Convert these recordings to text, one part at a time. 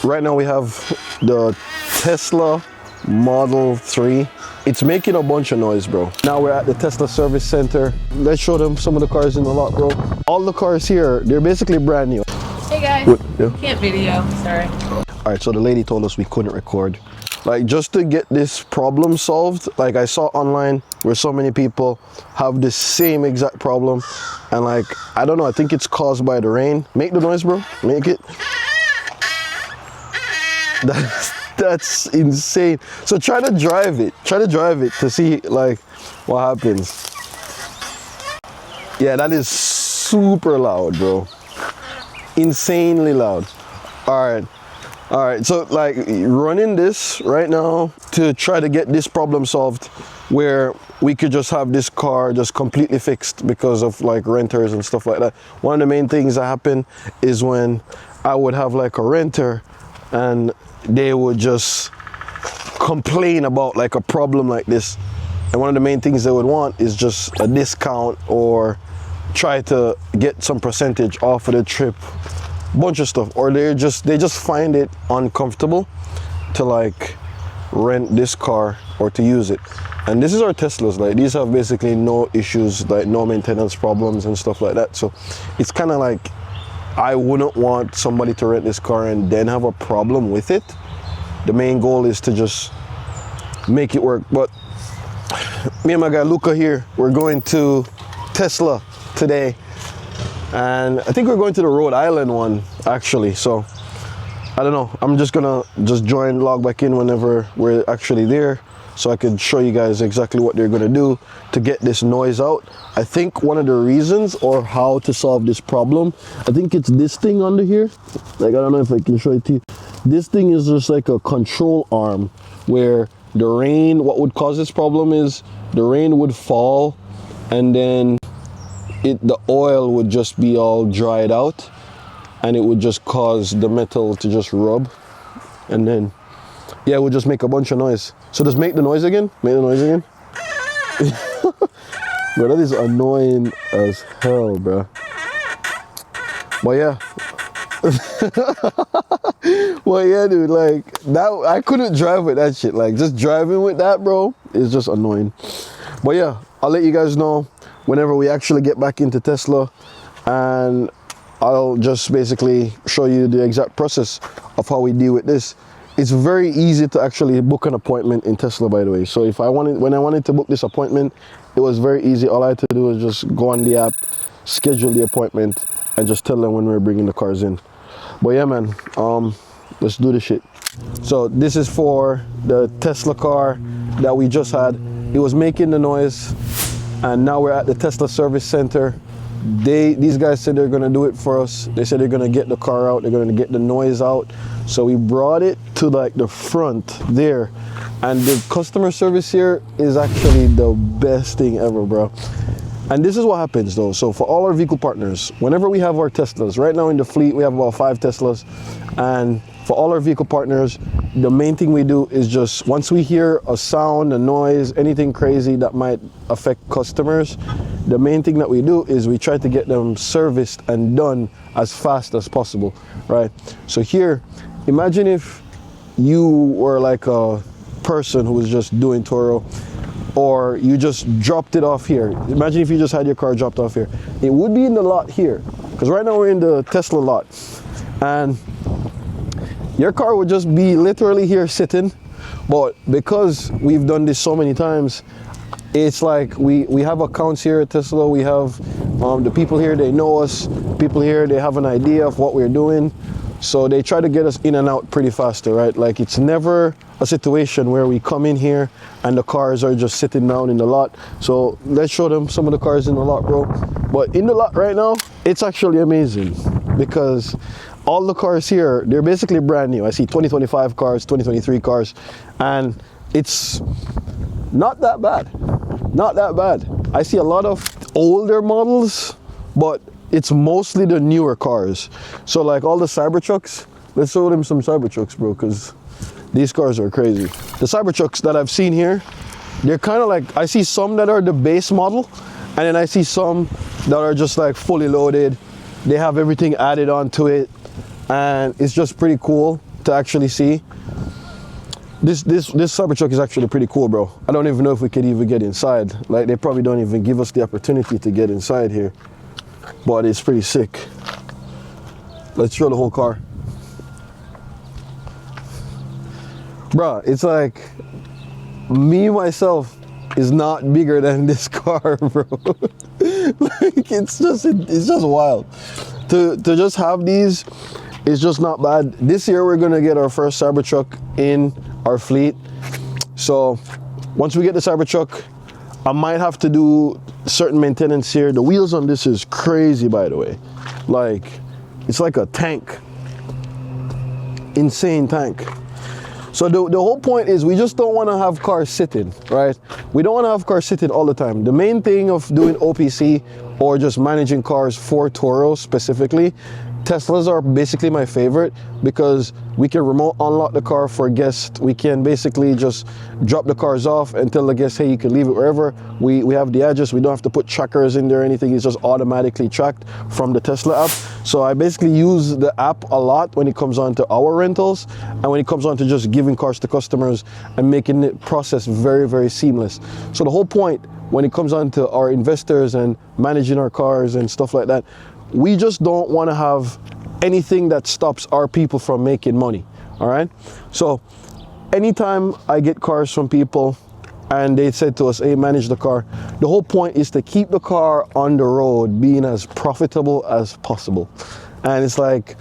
right now we have the Tesla Model 3. It's making a bunch of noise, bro. Now we're at the Tesla service center. Let's show them some of the cars in the lot, bro. All the cars here, they're basically brand new. Hey guys, can't video, sorry. All right, so the lady told us we couldn't record. Like, just to get this problem solved, like I saw online where so many people have the same exact problem. And like, I don't know, I think it's caused by the rain. Make the noise, bro, make it. That's insane. So try to drive it to see like what happens. Yeah, that is super loud, bro. Insanely loud. All right, so like running this right now to try to get this problem solved where we could just have this car just completely fixed because of like renters and stuff like that. One of the main things that happen is when I would have like a renter and they would just complain about like a problem like this, and one of the main things they would want is just a discount or try to get some percentage off of the trip, bunch of stuff, or they just find it uncomfortable to like rent this car or to use it. And this is our Teslas, like these have basically no issues, like no maintenance problems and stuff like that. So it's kind of like, I wouldn't want somebody to rent this car and then have a problem with it. The main goal is to just make it work. But me and my guy Luca here, we're going to Tesla today. And I think we're going to the Rhode Island one, actually. So, I don't know. I'm just gonna join, log back in whenever we're actually there, so I can show you guys exactly what they're gonna do to get this noise out. I think one of the reasons or how to solve this problem, I think it's this thing under here. Like, I don't know if I can show it to you. This thing is just like a control arm where the rain, what would cause this problem is the rain would fall and then the oil would just be all dried out and it would just cause the metal to just rub, and then yeah, it would just make a bunch of noise. So just make the noise again. Make the noise again. Bro, that is annoying as hell, bro. But yeah. Well, yeah, dude, like that, I couldn't drive with that shit. Like, just driving with that, bro, is just annoying. But yeah, I'll let you guys know whenever we actually get back into Tesla, and I'll just basically show you the exact process of how we deal with this. It's very easy to actually book an appointment in Tesla, by the way. So if when I wanted to book this appointment, it was very easy. All I had to do was just go on the app, schedule the appointment, and just tell them when we're bringing the cars in. But yeah, man, let's do this shit. So this is for the Tesla car that we just had. It was making the noise, and now we're at the Tesla service center. These guys said they're gonna do it for us. They said they're gonna get the car out, they're gonna get the noise out. So we brought it to like the front there, and the customer service here is actually the best thing ever, bro. And this is what happens though. So for all our vehicle partners, whenever we have our Teslas, right now in the fleet we have about 5 Teslas, and for all our vehicle partners, the main thing we do is just, once we hear a sound, a noise, anything crazy that might affect customers, the main thing that we do is we try to get them serviced and done as fast as possible, right? So here, imagine if you were like a person who was just doing Turo, or you just dropped it off here. Imagine if you just had your car dropped off here. It would be in the lot here, because right now we're in the Tesla lot, and your car would just be literally here sitting. But because we've done this so many times, it's like we have accounts here at Tesla. We have the people here, they know us. People here, they have an idea of what we're doing. So they try to get us in and out pretty faster, right? Like, it's never a situation where we come in here and the cars are just sitting down in the lot. So let's show them some of the cars in the lot, bro. But in the lot right now, it's actually amazing because all the cars here, they're basically brand new. I see 2025 cars, 2023 cars, and it's not that bad. Not that bad. I see a lot of older models, but it's mostly the newer cars. So like all the Cybertrucks, let's show them some Cybertrucks, bro, because these cars are crazy. The Cybertrucks that I've seen here, they're kind of like, I see some that are the base model, and then I see some that are just like fully loaded. They have everything added onto it, and it's just pretty cool. to actually see. This Cybertruck is actually pretty cool, bro. I don't even know if we could even get inside. Like, they probably don't even give us the opportunity to get inside here. But it's pretty sick. Let's show the whole car. Bro, it's like, me, myself, is not bigger than this car, bro. Like, it's just wild. To just have these is just not bad. This year, we're gonna get our first Cybertruck in our fleet. So once we get the Cybertruck, I might have to do certain maintenance here. The wheels on this is crazy, by the way. Like, it's like a tank, insane tank. So the whole point is we just don't want to have cars sitting, right? We don't want to have cars sitting all the time. The main thing of doing OPC or just managing cars for Turo specifically, Teslas are basically my favorite because we can remote unlock the car for guests. We can basically just drop the cars off and tell the guests, hey, you can leave it wherever. We have the address. We don't have to put trackers in there or anything. It's just automatically tracked from the Tesla app. So I basically use the app a lot when it comes on to our rentals and when it comes on to just giving cars to customers and making the process very, very seamless. So the whole point when it comes on to our investors and managing our cars and stuff like that, we just don't want to have anything that stops our people from making money, all right? So anytime I get cars from people and they said to us, hey, manage the car, the whole point is to keep the car on the road being as profitable as possible. And it's like,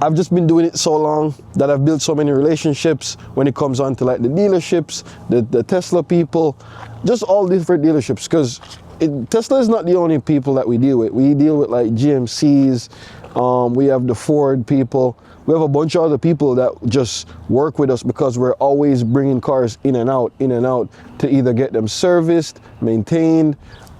I've just been doing it so long that I've built so many relationships when it comes on to like the dealerships, the Tesla people, just all different dealerships, because Tesla is not the only people that we deal with. We deal with like GMCs, we have the Ford people, we have a bunch of other people that just work with us because we're always bringing cars in and out to either get them serviced, maintained,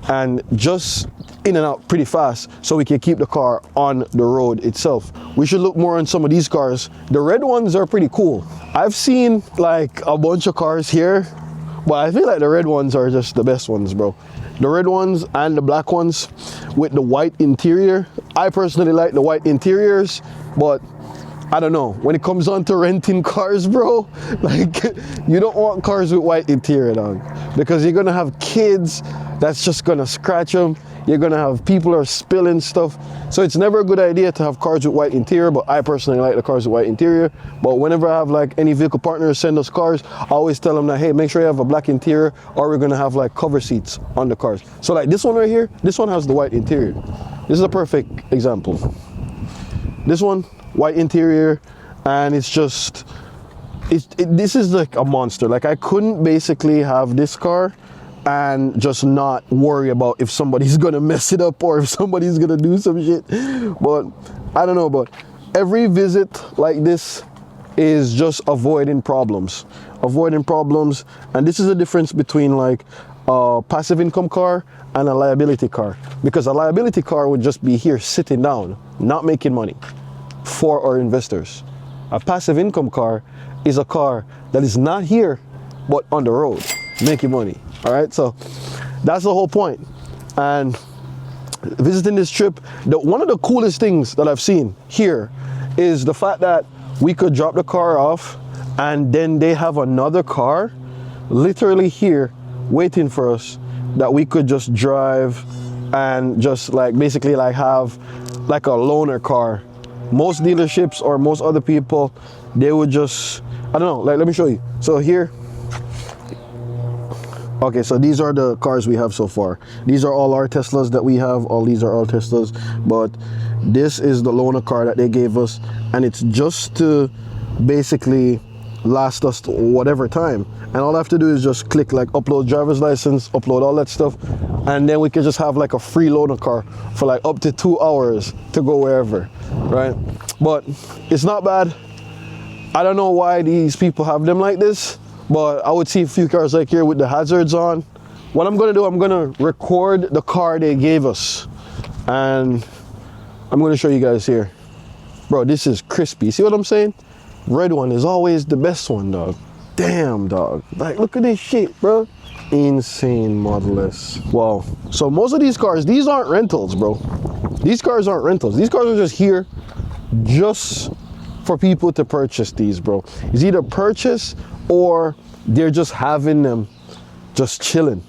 and just in and out pretty fast so we can keep the car on the road itself. We should look more on some of these cars. The red ones are pretty cool. I've seen like a bunch of cars here, but I feel like the red ones are just the best ones, bro. The red ones and the black ones with the white interior. I personally like the white interiors, but I don't know. When it comes on to renting cars, bro, like, you don't want cars with white interior, dog, because you're gonna have kids that's just gonna scratch them. You're gonna have people are spilling stuff. So it's never a good idea to have cars with white interior, but I personally like the cars with white interior. But whenever I have like any vehicle partners send us cars, I always tell them that, hey, make sure you have a black interior or we're gonna have like cover seats on the cars. So like this one right here, this one has the white interior. This is a perfect example. This one, white interior, and it's just, this is like a monster. Like, I couldn't basically have this car and just not worry about if somebody's gonna mess it up or if somebody's gonna do some shit. But I don't know, but every visit like this is just avoiding problems. And this is the difference between like a passive income car and a liability car, because a liability car would just be here sitting down, not making money for our investors. A passive income car is a car that is not here but on the road making money. All right, so that's the whole point. And visiting this trip, one of the coolest things that I've seen here is the fact that we could drop the car off and then they have another car literally here waiting for us that we could just drive and just like basically like have like a loaner car. Most dealerships or most other people, they would just, I don't know, like let me show you. So here, okay, so these are the cars we have so far. These are all our Teslas that we have. All these are all Teslas, but this is the loaner car that they gave us, and it's just to basically last us whatever time. And all I have to do is just click like upload driver's license, upload all that stuff, and then we can just have like a free loaner car for like up to 2 hours to go wherever, right? But it's not bad. I don't know why these people have them like this, but I would see a few cars like here with the hazards on. What I'm gonna do, I'm gonna record the car they gave us, and I'm gonna show you guys here. Bro, this is crispy. See what I'm saying? Red one is always the best one, dog. Damn, dog. Like, look at this shit, bro. Insane Model S. Wow. So most of these cars, these aren't rentals, bro. These cars aren't rentals. These cars are just here just for people to purchase these, bro. It's either purchase or they're just having them just chilling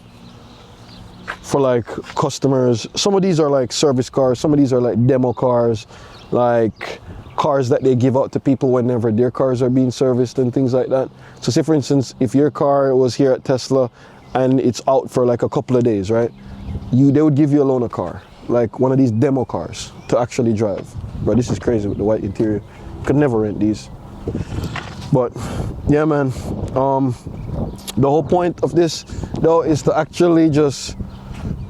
for like customers. Some of these are like service cars, some of these are like demo cars, like cars that they give out to people whenever their cars are being serviced and things like that. So say for instance, if your car was here at Tesla and it's out for like a couple of days, right? They would give you a loaner car, like one of these demo cars to actually drive. Bro, this is crazy with the white interior. Could never rent these. But yeah, man, the whole point of this though is to actually just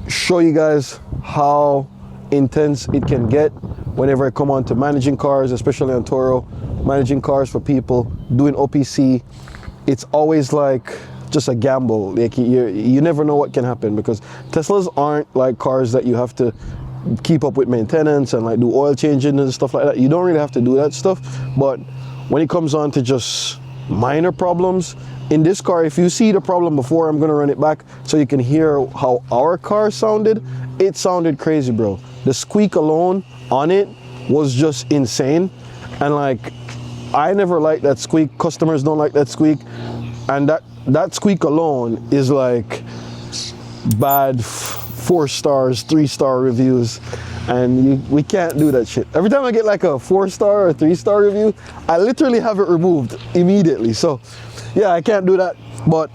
show you guys how intense it can get whenever I come on to managing cars, especially on Turo, managing cars for people, doing OPC. It's always like just a gamble. Like you never know what can happen, because Teslas aren't like cars that you have to keep up with maintenance and like do oil changing and stuff like that. You don't really have to do that stuff. But when it comes on to just minor problems, in this car, if you see the problem before, I'm gonna run it back so you can hear how our car sounded. It sounded crazy, bro. The squeak alone on it was just insane. And like, I never liked that squeak. Customers don't like that squeak. And that squeak alone is like bad 4 stars, 3-star reviews. And we can't do that shit. Every time I get like a 4-star or 3-star review, I literally have it removed immediately. So yeah, I can't do that. But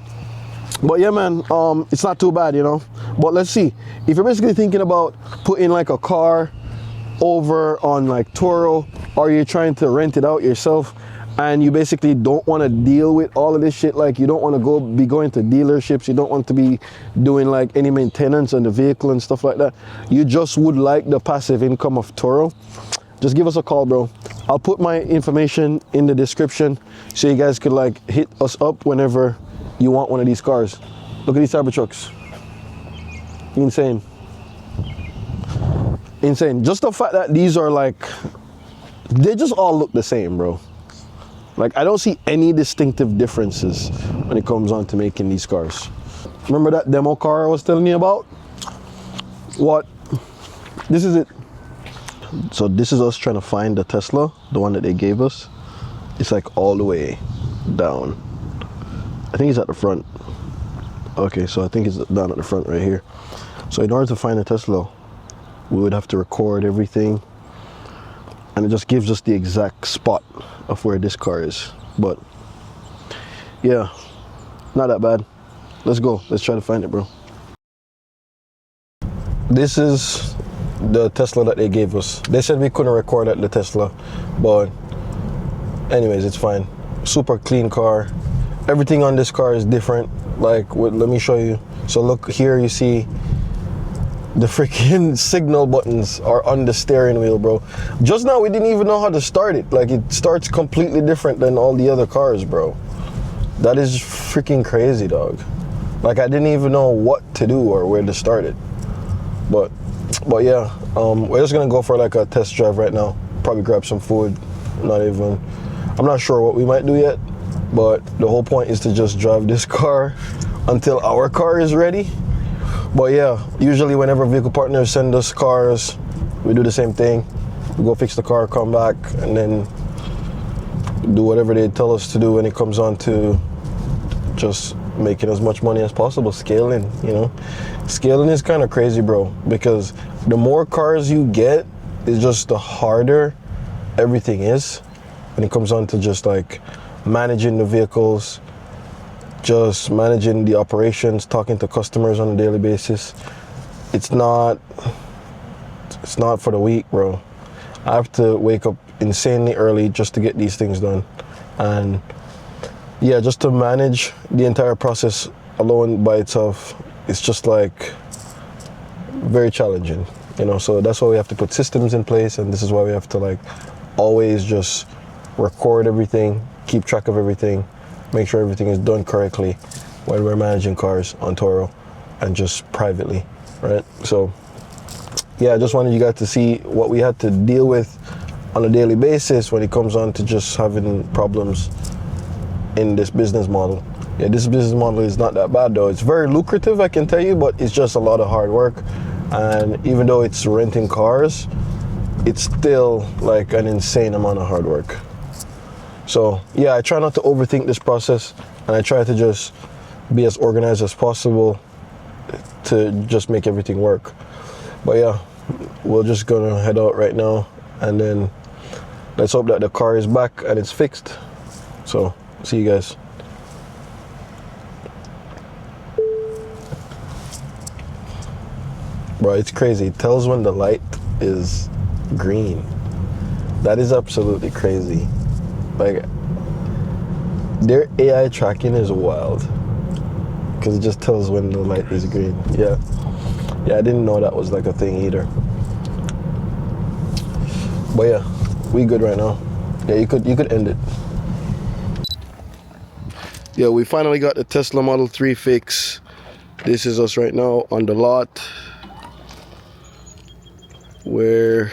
yeah, man, it's not too bad, you know. But let's see, if you're basically thinking about putting like a car over on like Turo, or you're trying to rent it out yourself, and you basically don't want to deal with all of this shit, like you don't want to be going to dealerships, you don't want to be doing like any maintenance on the vehicle and stuff like that, you just would like the passive income of Turo, just give us a call, bro. I'll put my information in the description so you guys could like hit us up whenever you want one of these cars. Look at these Cybertrucks. Insane. Insane. Just the fact that these are like, they just all look the same, bro. Like, I don't see any distinctive differences when it comes on to making these cars. Remember that demo car I was telling you about? What? This is it. So this is us trying to find the Tesla, the one that they gave us. It's like all the way down. I think it's at the front. Okay, so I think it's down at the front right here. So in order to find a Tesla, we would have to record everything, and it just gives us the exact spot of where this car is. But yeah, not that bad. Let's go. Let's try to find it, bro. This is the Tesla that they gave us. They said we couldn't record at the Tesla, but anyways, it's fine. Super clean car. Everything on this car is different. Like, let me show you. So look here, you see the freaking signal buttons are on the steering wheel, bro. Just now we didn't even know how to start it. Like, it starts completely different than all the other cars, bro. That is freaking crazy, dog. Like, I didn't even know what to do or where to start it. But yeah, we're just gonna go for like a test drive right now. Probably grab some food. I'm not sure what we might do yet, but the whole point is to just drive this car until our car is ready. But yeah, usually whenever vehicle partners send us cars, we do the same thing. We go fix the car, come back, and then do whatever they tell us to do when it comes on to just making as much money as possible, scaling, you know. Scaling is kind of crazy, bro, because the more cars you get, it's just the harder everything is when it comes on to just like managing the vehicles, just managing the operations, talking to customers on a daily basis. It's not for the weak, bro. I have to wake up insanely early just to get these things done. And yeah, just to manage the entire process alone by itself, it's just like very challenging, you know. So that's why we have to put systems in place, and this is why we have to like always just record everything, keep track of everything, make sure everything is done correctly when we're managing cars on Turo and just privately, right? So yeah, I just wanted you guys to see what we had to deal with on a daily basis when it comes on to just having problems in this business model. Yeah, this business model is not that bad though. It's very lucrative, I can tell you, but it's just a lot of hard work. And even though it's renting cars, it's still like an insane amount of hard work. So yeah, I try not to overthink this process, and I try to just be as organized as possible to just make everything work. But yeah, we're just gonna head out right now, and then let's hope that the car is back and it's fixed. So see you guys. Bro, it's crazy. It tells when the light is green. That is absolutely crazy. Like, their AI tracking is wild, because it just tells when the light is green. Yeah, I didn't know that was like a thing either. But yeah, we good right now. Yeah, you could end it. Yeah, we finally got the Tesla Model 3 fix. This is us right now on the lot, where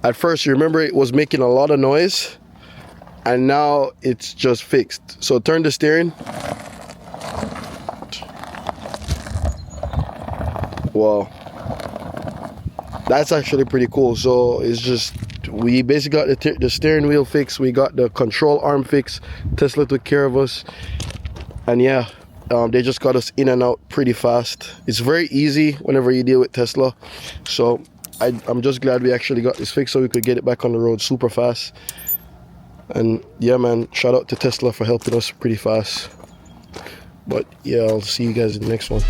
at first, you remember, it was making a lot of noise, and now it's just fixed. So turn the steering. Wow, that's actually pretty cool. So it's just, we basically got the steering wheel fixed, we got the control arm fixed. Tesla took care of us, and yeah, they just got us in and out pretty fast. It's very easy whenever you deal with Tesla. So I'm just glad we actually got this fixed so we could get it back on the road super fast. And yeah, man, shout out to Tesla for helping us pretty fast. But yeah, I'll see you guys in the next one.